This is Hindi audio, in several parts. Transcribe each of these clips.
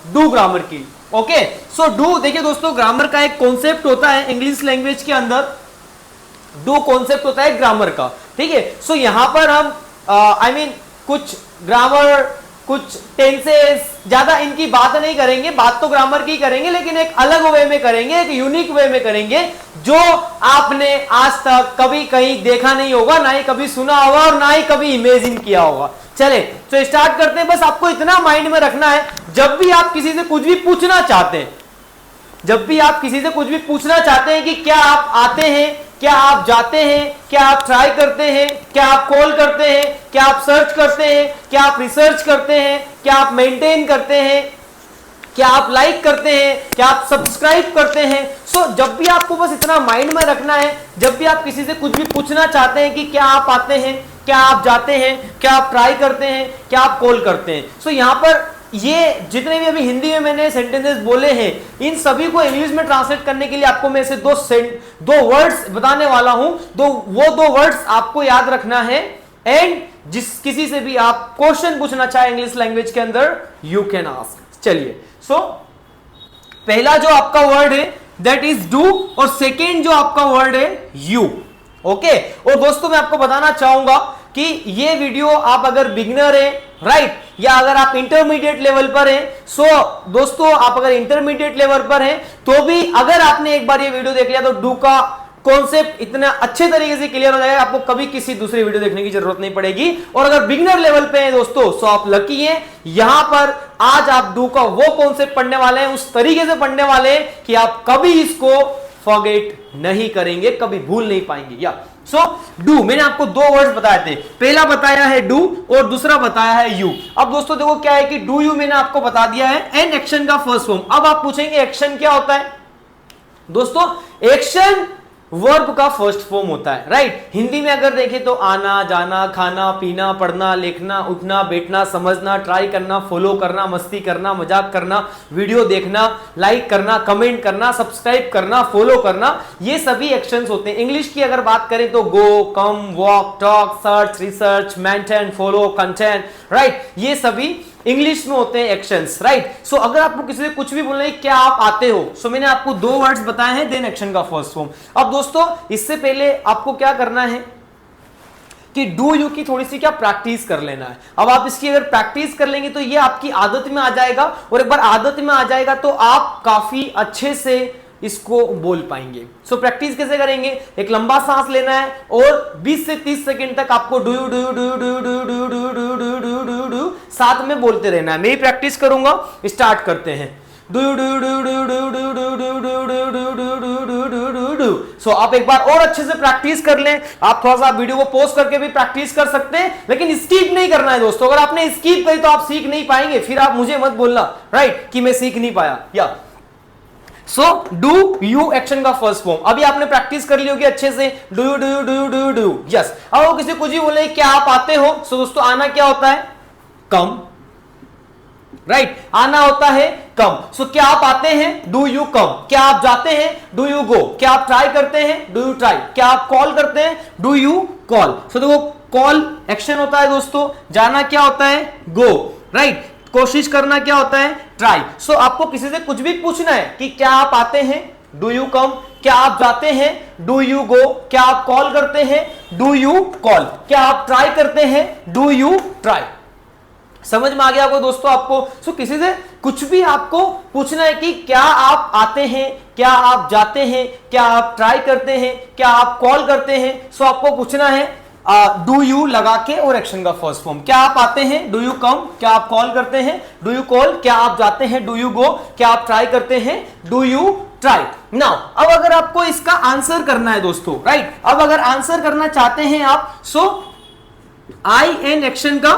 डू ग्रामर की। ओके, सो डू, देखिए दोस्तों ग्रामर का एक कॉन्सेप्ट होता है इंग्लिश लैंग्वेज के अंदर, डू कॉन्सेप्ट होता है ग्रामर का, ठीक है। सो यहां पर हम आई मीन कुछ ग्रामर, कुछ टेंसेस, ज्यादा इनकी बात नहीं करेंगे, बात तो ग्रामर की करेंगे लेकिन एक अलग वे में करेंगे, एक यूनिक वे में करेंगे जो आपने आज तक कभी कहीं देखा नहीं होगा, ना ही कभी सुना होगा और ना ही कभी इमेजिन किया होगा। चले तो स्टार्ट करते हैं। बस आपको इतना माइंड में रखना है, जब भी आप किसी से कुछ भी पूछना चाहते हैं, जब भी आप किसी से कुछ भी पूछना चाहते हैं कि क्या आप आते हैं, क्या आप जाते हैं, क्या आप ट्राई करते हैं, क्या आप कॉल करते हैं, क्या आप सर्च करते हैं, क्या आप रिसर्च करते हैं, क्या आप मेंटेन करते हैं, क्या आप लाइक करते हैं, क्या आप सब्सक्राइब करते हैं। सो जब भी आपको बस इतना माइंड में रखना है, जब भी आप किसी से कुछ भी पूछना चाहते हैं कि क्या आप आते हैं, क्या आप जाते हैं, क्या आप ट्राई करते हैं, क्या आप कॉल करते हैं। सो यहां पर ये जितने भी अभी हिंदी में मैंने सेंटेंसेस बोले हैं, इन सभी को इंग्लिश में ट्रांसलेट करने के लिए आपको मैं से दो वर्ड्स बताने वाला हूं। वो दो वर्ड्स आपको याद रखना है, एंड जिस किसी से भी आप क्वेश्चन पूछना चाहे इंग्लिश लैंग्वेज के अंदर, यू कैन आस्क। चलिए, सो पहला जो आपका वर्ड है दैट इज डू, और सेकेंड जो आपका वर्ड है यू। ओके, और दोस्तों मैं आपको बताना चाहूंगा कि ये वीडियो आप अगर बिगिनर है, राइट, या अगर आप इंटरमीडिएट लेवल पर हैं, सो दोस्तों आप अगर इंटरमीडिएट लेवल पर हैं तो भी अगर आपने एक बार ये वीडियो देख लिया तो डू का कॉन्सेप्ट इतना अच्छे तरीके से क्लियर हो जाएगा, आपको कभी किसी दूसरी वीडियो देखने की जरूरत नहीं पड़ेगी। और अगर बिगिनर लेवल पे हैं दोस्तों, सो आप लकी हैं, यहां पर आज आप डू का वो कॉन्सेप्ट पढ़ने वाले हैं, उस तरीके से पढ़ने वाले हैं कि आप कभी इसको फॉरगेट नहीं करेंगे, कभी भूल नहीं पाएंगे। या सो डू, मैंने आपको दो वर्ड्स बताए थे, पहला बताया है डू और दूसरा बताया है यू। अब दोस्तों देखो क्या है कि डू यू मैंने आपको बता दिया है, एन एक्शन का फर्स्ट फॉर्म। अब आप पूछेंगे एक्शन क्या होता है? दोस्तों एक्शन वर्ब का फर्स्ट फॉर्म होता है, राइट। हिंदी में अगर देखें तो आना, जाना, खाना, पीना, पढ़ना, लिखना, उठना, बैठना, समझना, ट्राई करना, फॉलो करना, मस्ती करना, मजाक करना, वीडियो देखना, लाइक करना, कमेंट करना, सब्सक्राइब करना, फॉलो करना, ये सभी एक्शंस होते हैं। इंग्लिश की अगर बात करें तो go, come, walk, talk, search, research, maintain, follow, content, write, ये सभी इंग्लिश में होते हैं एक्शंस, राइट। सो अगर आपको किसी से कुछ भी बोलना है क्या आप आते हो, सो मैंने आपको दो वर्ड्स बताए हैं, देन एक्शन का फर्स्ट फॉर्म। अब दोस्तों इससे पहले आपको क्या करना है कि डू यू की थोड़ी सी क्या प्रैक्टिस कर लेना है। अब आप इसकी अगर प्रैक्टिस कर लेंगे तो ये आपकी आदत में आ जाएगा, और एक बार आदत में आ जाएगा तो आप काफी अच्छे से इसको बोल पाएंगे। सो प्रैक्टिस कैसे करेंगे? एक लंबा सांस लेना है और 20 से 30 सेकंड तक आपको do you do you do you do you do you do you do you do you do you do you do साथ में बोलते रहना है। मैं ही प्रैक्टिस करूंगा, स्टार्ट करते हैं। Do you do you do you do you do you do you do you do you do you do you do you do. So आप एक बार और अच्छे से प्रैक्टिस कर लें। आप थोड़ा सा वीडियो को पॉज करके भी प्रैक्टिस कर सकते हैं, लेकिन स्किप नहीं करना है दोस्तों। अगर आपने स्किप करी तो आप सीख नहीं पाएंगे, फिर आप मुझे मत बोलना, राइट, कि मैं सीख नहीं पाया। या सो डू यू एक्शन का फर्स्ट फॉर्म अभी आपने प्रैक्टिस कर ली होगी अच्छे से। Do you do you do you do you do, yes. अब वो किसी कुछ भी बोले क्या आप आते हो, सो दोस्तों आना क्या होता है? कम, राइट, आना होता है कम। सो क्या आप आते हैं? डू यू कम। क्या आप जाते हैं? डू यू गो। क्या आप ट्राई करते हैं? Do you try. क्या आप कॉल करते हैं? Do you call. सो देखो कॉल एक्शन होता है दोस्तों, जाना क्या होता है? गो, राइट, कोशिश करना क्या होता है? ट्राई। सो आपको किसी से कुछ भी पूछना है कि क्या आप आते हैं? डू यू कम। क्या आप जाते हैं? डू यू गो। क्या आप कॉल करते हैं? Do you call. क्या आप ट्राई करते हैं? Do you try. समझ में आ गया आपको दोस्तों? आपको सो किसी से कुछ भी आपको पूछना है कि क्या आप आते हैं, क्या आप जाते हैं, क्या आप ट्राई करते हैं, क्या आप कॉल करते हैं। सो आपको पूछना है डू यू लगा के और एक्शन का फर्स्ट फॉर्म। क्या आप आते हैं? डू यू कम। क्या आप कॉल करते हैं? Do you call. क्या आप जाते हैं? डू यू गो। क्या आप ट्राई करते हैं? Do you try. नाउ अब अगर आपको इसका आंसर करना है दोस्तों, राइट, अब अगर आंसर करना चाहते हैं आप, सो आई एन एक्शन का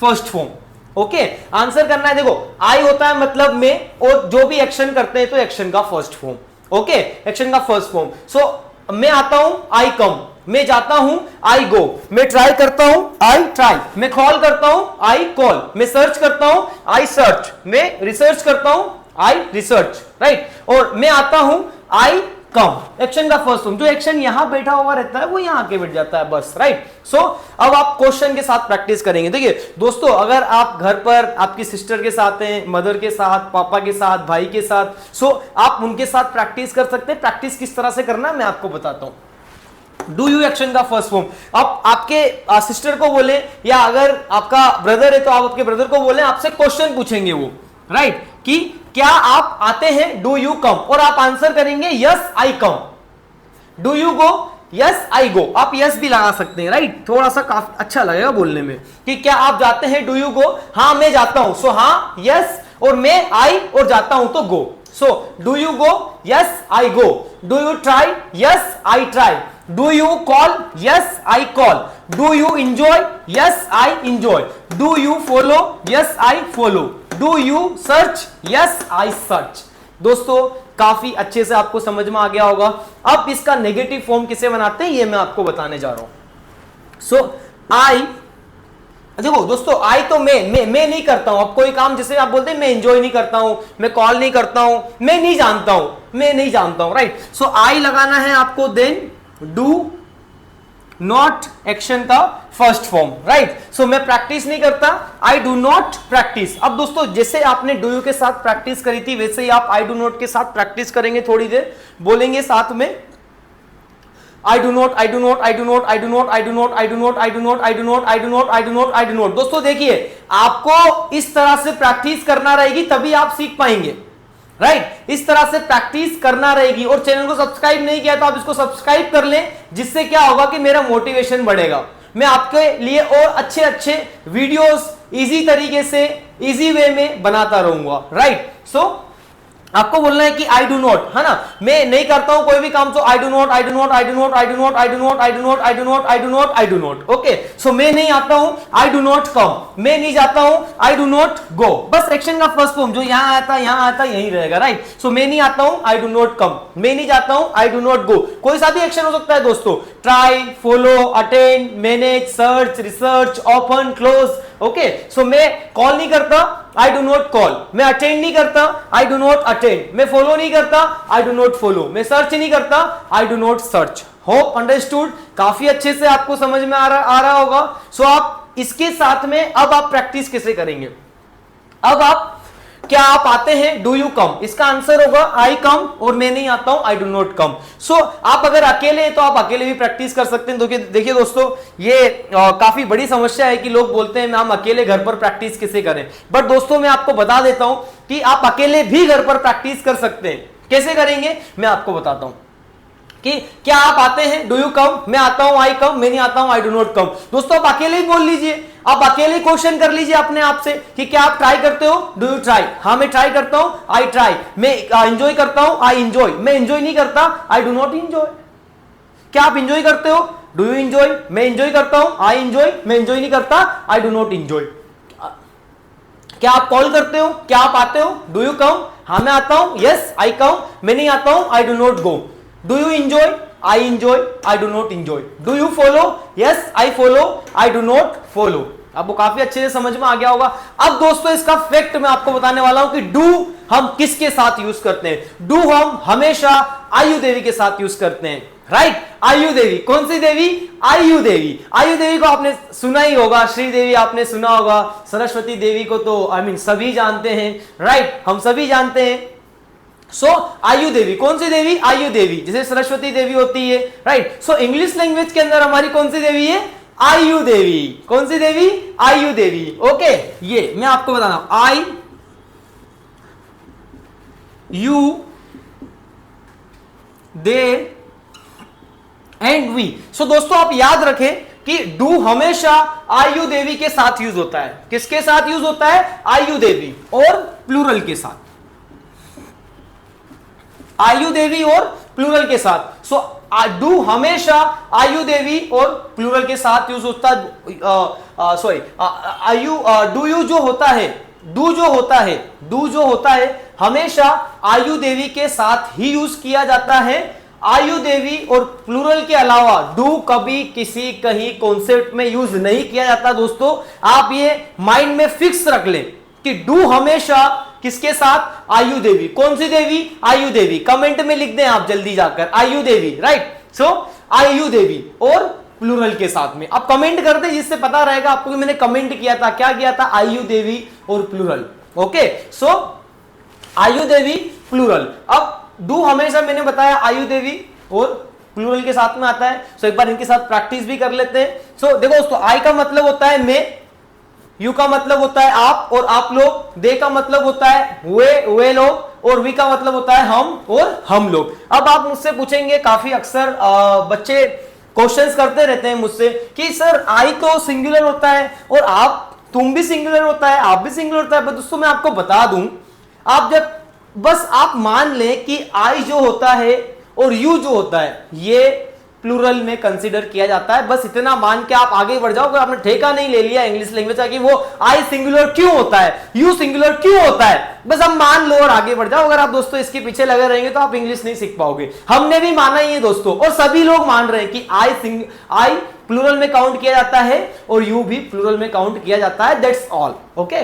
फर्स्ट फॉर्म। ओके, आंसर करना है। देखो आई होता है मतलब में, और जो भी एक्शन करते हैं तो एक्शन का फर्स्ट फॉर्म। ओके, एक्शन का फर्स्ट फॉर्म। सो मैं आता हूं, आई कम। मैं जाता हूं, आई गो। मैं ट्राई करता हूं, आई ट्राई। मैं कॉल करता हूं, आई कॉल। मैं सर्च करता हूं, आई सर्च। मैं रिसर्च करता हूं, आई रिसर्च, राइट। और मैं आता हूं, आई कम, एक्शन का फर्स्ट फॉर्म। जो एक्शन यहां बैठा हुआ रहता है वो यहां आके बैठ जाता है, बस, राइट। सो अब आप क्वेश्चन के साथ प्रैक्टिस करेंगे। देखिए दोस्तों, अगर आप घर पर आपकी सिस्टर के साथ हैं, मदर के साथ, पापा के साथ, भाई के साथ, सो आप उनके साथ प्रैक्टिस कर सकते हैं। प्रैक्टिस किस तरह से करना है मैं आपको बताता हूं। डू यू एक्शन का फर्स्ट फॉर्म, आप आपके सिस्टर को बोले, या अगर आपका ब्रदर है तो आप आपके ब्रदर को बोले, आपसे क्वेश्चन पूछेंगे वो, राइट, कि क्या आप आते हैं, डू यू कम, और आप आंसर करेंगे yes I come. Do you go, yes I go, आप यस भी लगा सकते हैं, राइट, थोड़ा सा काफी अच्छा लगेगा बोलने में, कि क्या आप जाते हैं, डू यू गो, हाँ मैं जाता हूं, सो हाँ यस, और मैं आई और जाता हूं तो go. So do you go, yes I go. Do you try, yes I try. Do you call, yes I call. Do you enjoy, yes I enjoy. Do you follow, yes I follow. Do you search, yes I search. दोस्तों काफी अच्छे से आपको समझ में आ गया होगा। अब इसका नेगेटिव फॉर्म किसे बनाते हैं ये मैं आपको बताने जा रहा हूं। सो आई, देखो दोस्तों, आई तो मैं नहीं करता हूं। अब कोई काम जैसे आप बोलते हैं मैं एंजॉय नहीं करता हूं, मैं कॉल नहीं करता हूं, मैं नहीं जानता हूं, राइट। सो आई लगाना है आपको, देन डू नॉट एक्शन का फर्स्ट फॉर्म, राइट। सो मैं प्रैक्टिस नहीं करता, आई डू नॉट प्रैक्टिस। अब दोस्तों जैसे आपने डू यू के साथ प्रैक्टिस करी थी वैसे ही आप आई डू नॉट के साथ प्रैक्टिस करेंगे। थोड़ी देर बोलेंगे साथ में, आई do not, I do not, I do not, I do not, I do not, I do not, I do not, I do not, I do not, I do not, I do not. दोस्तों देखिए, आपको इस तरह से प्रैक्टिस करना रहेगी तभी आप सीख पाएंगे, राइट। इस तरह से प्रैक्टिस करना रहेगी। और चैनल को सब्सक्राइब नहीं किया तो आप इसको सब्सक्राइब कर लें, जिससे क्या होगा कि मेरा मोटिवेशन बढ़ेगा। मैं आपके लिए और अच्छे अच्छे वीडियोस इजी तरीके से, इजी वे में बनाता रहूंगा, राइट। सो आपको बोलना है कि आई डू नॉट, है ना, मैं नहीं करता हूं कोई भी काम, तो I do not, I do not, I do not, I do not, I do not, I do not, I do not, I do not, I do not. Okay, so मैं नहीं आता हूं, आई डू नॉट कम। मैं नहीं जाता हूं, आई डू नॉट गो। बस एक्शन का फर्स्ट फॉर्म जो यहां आता है, यहां आता है, यही रहेगा, राइट। सो मैं नहीं आता हूं, आई डू नॉट कम। मैं नहीं जाता हूं, आई डू नॉट गो। कोई सा भी एक्शन हो सकता है दोस्तों, try, follow, attend, manage, search, research, open, close. Okay, so मैं कॉल नहीं करता, आई डू नॉट कॉल। मैं अटेंड नहीं करता, आई डू नॉट अटेंड। मैं फॉलो नहीं करता, आई डू नॉट फॉलो। मैं सर्च नहीं करता, I do not search. Hope understood, काफी अच्छे से आपको समझ में आ रहा होगा। सो आप इसके साथ में अब आप प्रैक्टिस कैसे करेंगे। अब आप क्या आप आते हैं, डू यू कम, इसका आंसर होगा आई कम, और मैं नहीं आता हूं, आई डू नॉट कम। सो आप अगर अकेले हैं तो आप अकेले भी प्रैक्टिस कर सकते हैं। देखिए दोस्तों, ये काफी बड़ी समस्या है कि लोग बोलते हैं हम अकेले घर पर प्रैक्टिस कैसे करें। बट दोस्तों मैं आपको बता देता हूं कि आप अकेले भी घर पर प्रैक्टिस कर सकते हैं। कैसे करेंगे मैं आपको बताता हूं कि क्या आप आते हैं, डू यू कम, मैं आता हूं, आई कम, मैं नहीं आता हूं, आई डू नॉट कम। दोस्तों आप अकेले ही बोल लीजिए, आप अकेले क्वेश्चन कर लीजिए अपने आप से कि क्या आप ट्राई करते हो, डू यू ट्राई, हाँ मैं ट्राई करता हूं, आई ट्राई। मैं एंजॉय करता हूं, आई एंजॉय। मैं एंजॉय नहीं करता, आई डू नॉट एंजॉय। क्या आप एंजॉय करते हो, डू यू एंजॉय, मैं एंजॉय करता हूं, आई एंजॉय। मैं एंजॉय नहीं करता, आई डू नॉट एंजॉय। क्या आप कॉल करते हो, क्या आप आते हो, डू यू कम, हाँ मैं आता हूं, यस आई कम। मैं नहीं आता हूं, आई do not go. Do you enjoy, I enjoy, I do not enjoy. Do you follow, yes I follow, I do not follow. आपको काफी अच्छे से समझ में आ गया होगा। अब दोस्तों इसका फैक्ट मैं आपको बताने वाला हूं कि डू हम किसके साथ यूज करते हैं। डू हम हमेशा आयु देवी के साथ यूज करते हैं, राइट। आयु देवी, कौन सी देवी, आयु देवी। आयु देवी को आपने सुना ही होगा, श्री देवी आपने सुना होगा, सरस्वती देवी को तो सभी जानते हैं, राइट, हम सभी जानते हैं। सो आयु देवी, कौन सी देवी, आयु देवी, जैसे सरस्वती देवी होती है, राइट। सो इंग्लिश लैंग्वेज के अंदर हमारी कौन सी देवी है, आयु देवी। कौन सी देवी, आयु देवी। ओके, ये मैं आपको बता रहा हूं, आई यू दे एंड वी। सो दोस्तों आप याद रखें कि डू हमेशा आयु देवी के साथ यूज होता है। किसके साथ यूज होता है, आयु देवी और प्लूरल के साथ, आयु देवी और प्लूरल के साथ। सो डू हमेशा आयु देवी और प्लूरल के साथ यूज होता है। सॉरी, आयु डू यू जो होता है, डू जो होता है हमेशा आयु देवी के साथ ही यूज किया जाता है। आयु देवी और प्लूरल के अलावा डू कभी किसी कहीं कॉन्सेप्ट में यूज नहीं किया जाता। दोस्तों आप ये माइंड में फिक्स रख लें कि डू हमेशा किसके साथ? आयु देवी। कौन सी देवी? आयु देवी। कमेंट में लिख दें आप जल्दी जाकर, आयु देवी, राइट। सो आयु देवी और प्लूरल के साथ में आप कमेंट कर दें, जिससे पता रहेगा आपको कि मैंने कमेंट किया था। क्या किया था? आयु देवी और प्लूरल। ओके, सो आयु देवी प्लूरल। अब डू हमेशा मैंने बताया आयु देवी और प्लूरल के साथ में आता है। सो एक बार इनके साथ प्रैक्टिस भी कर लेते हैं। सो देखो दोस्तों, आई का मतलब होता है मैं, यू का मतलब होता है आप और आप लोग, दे का मतलब होता है वे लोग, और वी का मतलब होता है हम और हम लोग। अब आप मुझसे पूछेंगे, काफी अक्सर बच्चे क्वेश्चंस करते रहते हैं मुझसे कि सर आई तो सिंगुलर होता है और आप, तुम भी सिंगुलर होता है, आप भी सिंगुलर होता है। पर दोस्तों मैं आपको बता दूं, आप जब बस आप मान लें कि आई जो होता है और यू जो होता है ये प्लूरल में कंसीडर किया जाता है, बस इतना मान के आप आगे बढ़ जाओ। अगर आपने ठेका नहीं ले लिया इंग्लिश लैंग्वेज का कि वो आई सिंगुलर क्यों होता है, यू सिंगुलर क्यों होता है, बस आप मान लो और आगे बढ़ जाओ। अगर आप दोस्तों इसके पीछे लगे रहेंगे तो आप इंग्लिश नहीं सीख पाओगे। हमने भी माना ही है दोस्तों, और सभी लोग मान रहे हैं कि आई प्लूरल में काउंट किया जाता है और यू भी प्लूरल में काउंट किया जाता है। That's all. ओके,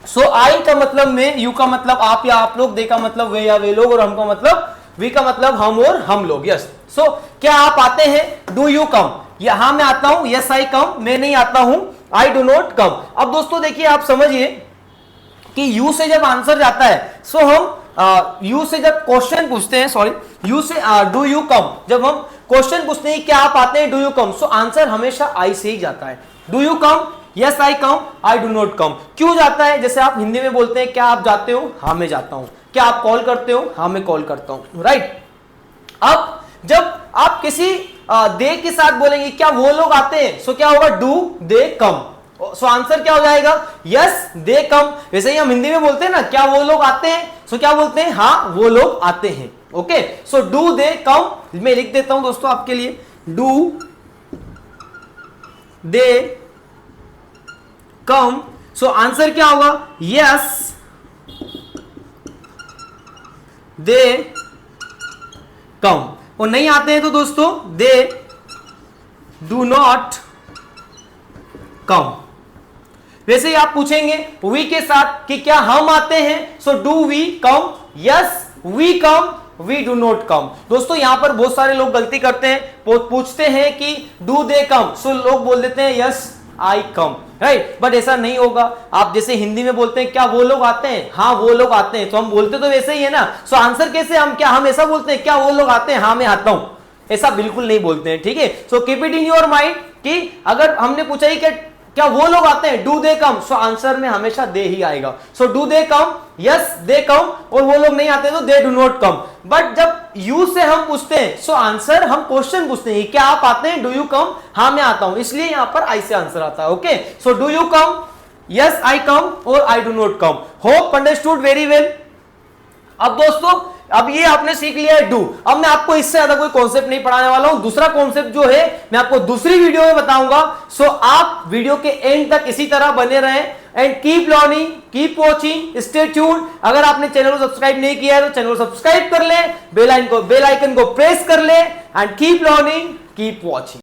सो आई का मतलब मैं, यू का मतलब आप या आप लोग, दे का मतलब वे या वे लोग, और हम का मतलब, वी का मतलब हम और हम लोग। यस, सो क्या आप आते हैं? डू यू कम? यहां मैं आता हूं, यस आई कम, मैं नहीं आता हूं, आई डू नॉट कम। अब दोस्तों देखिए, आप समझिए कि यू से जब आंसर जाता है, सो हम यू से जब क्वेश्चन पूछते हैं, सॉरी, यू से डू यू कम, जब हम क्वेश्चन पूछते हैं क्या आप आते हैं, do you come, so answer हमेशा आई से ही जाता है। Do you come? Yes I come, I do not कम। क्यों जाता है? जैसे आप हिंदी में बोलते हैं क्या आप जाते हो? हाँ मैं जाता हूं। क्या आप कॉल करते हो? हाँ मैं कॉल करता हूं, राइट। अब जब आप किसी दे के साथ बोलेंगे क्या वो लोग आते हैं, सो क्या होगा? Do they come. So answer क्या हो जाएगा? यस दे कम। वैसे ही हम हिंदी में बोलते हैं ना, क्या वो लोग आते हैं, सो क्या बोलते हैं? हाँ वो लोग आते हैं। ओके, सो डू दे कम, मैं लिख देता हूं दोस्तों आपके लिए, do they come. So answer क्या होगा? यस दे कम। और नहीं आते हैं तो दोस्तों दे डू नॉट कम। वैसे ही आप पूछेंगे वी के साथ कि क्या हम आते हैं, so do we come? Yes we come, we do not come. दोस्तों यहां पर बहुत सारे लोग गलती करते हैं, पूछते हैं कि डू दे कम, सो लोग बोल देते हैं yes I come, right. But ऐसा नहीं होगा। आप जैसे हिंदी में बोलते हैं क्या वो लोग आते हैं, हाँ वो लोग आते हैं, तो हम बोलते तो वैसे ही है ना। सो आंसर कैसे, हम ऐसा बोलते हैं क्या वो लोग आते हैं, हाँ मैं आता हूं, ऐसा बिल्कुल नहीं बोलते हैं, ठीक है। So keep it in your mind कि अगर हमने पूछा ही क्या वो लोग आते हैं, do they come, so answer में हमेशा दे ही आएगा। So do they come, yes they कम, और वो लोग नहीं आते तो they do not come. But जब यू से हम पूछते हैं, सो आंसर हम क्वेश्चन पूछते हैं क्या आप आते हैं, डू यू कम? हाँ मैं आता हूं, इसलिए यहां पर आई से आंसर आता है। Okay, so do you come, yes I come, और I do not come. Hope understood very well. अब दोस्तों अब ये आपने सीख लिया है डू। अब मैं आपको इससे ज्यादा कोई कॉन्सेप्ट नहीं पढ़ाने वाला हूं। दूसरा कॉन्सेप्ट जो है मैं आपको दूसरी वीडियो में बताऊंगा। सो आप वीडियो के एंड तक इसी तरह बने रहें and keep learning, keep watching, stay tuned. अगर आपने चैनल को सब्सक्राइब नहीं किया है तो चैनल को सब्सक्राइब कर ले, बेल आइकन को प्रेस कर ले and keep learning, keep watching.